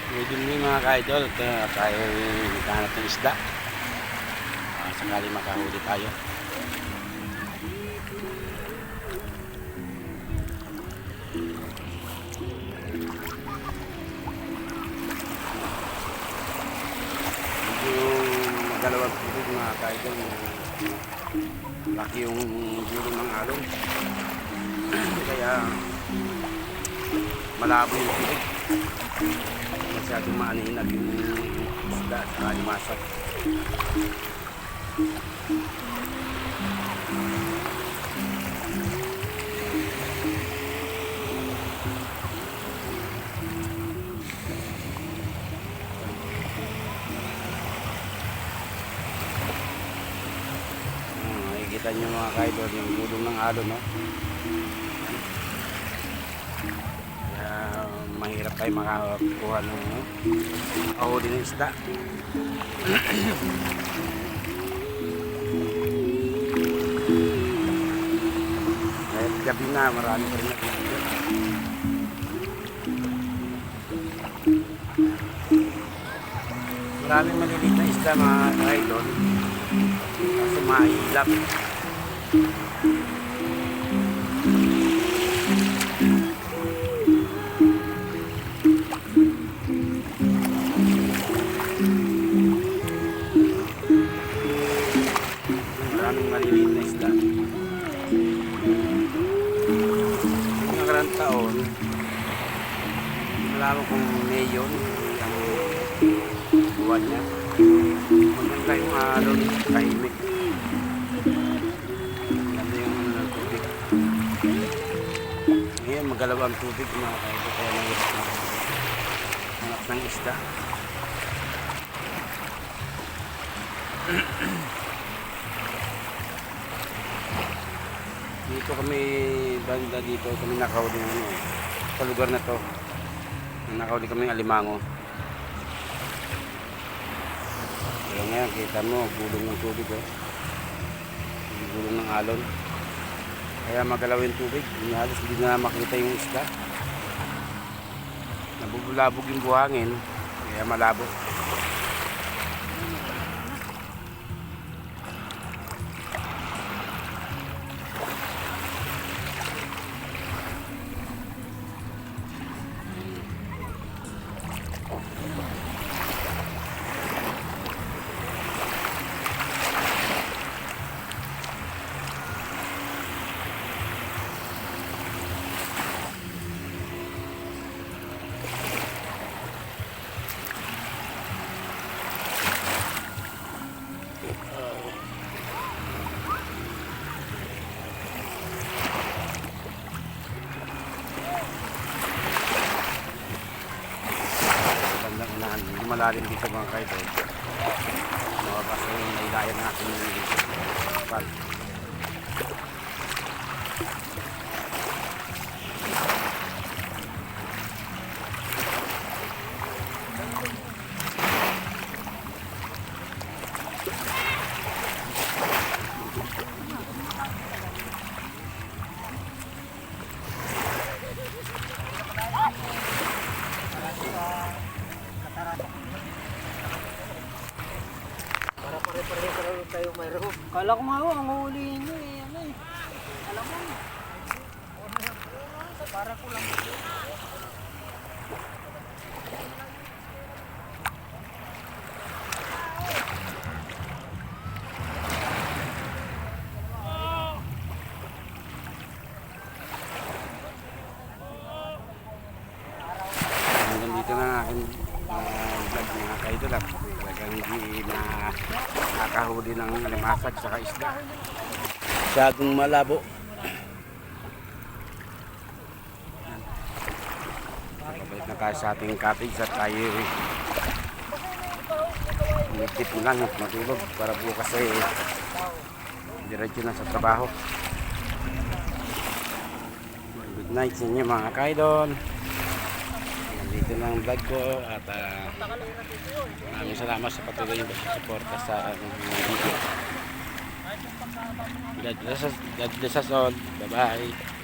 Pwede mo mga ka-idol at tayo naghahanap ng isda. Sakali makahuli tayo. Dalawang tubig mga ka-idol, laki yung gulong ng alon kaya malabo yung tubig, masyadong maaninag yung isda sa limasag. Kita nyo mga ka-idol yung gulong ng alon, no? Kaya mahirap tayo makakuha ng makahuli ng isda. Kahit gabi na marami pa rin natin. Maraming maliliit na isda mga ka-idol, kaso mahilap. Maraming maliliit na isda. Yung nakarang taon, wala mo kung mayon ang buwan niya. Maganda yung alon, tahimik. Ngayon magalaw ang tubig mga ka-idol, kaya mahirap na hanap ng isda. Dito kami banda, dito kami nakahuli ng sa lugar na to, nakahuli kami ng alimango. Pero ngayon kita mo gulong ng tubig, oh. Gulong ng alon, kaya magalaw yung tubig, halos hindi na makita yung isda. Nabubulabog yung buhangin, kaya malabo. Hindi malalim dito mga ka-idol, mababas na yung nailayan natin yung pal. Pare-pareho tayo mayroon. Kala ko nga ang huli nyo eh. Ano eh. Alam mo. Para ko lang. Hanggang dito na ang aking vlog mga ka-idol. Talagang hindi na nakahuli ng limasag sa isda, masyadong malabo. Pabalik na tayo sa ating cottage at tayo nagtip lang at matulog para bukas ay diretso na sa trabaho. Good night sa inyo mga ka-idol. Dito na ang vlog ko at maraming salamat sa patuloy yung suporta sa video. God bless us all. Bye bye.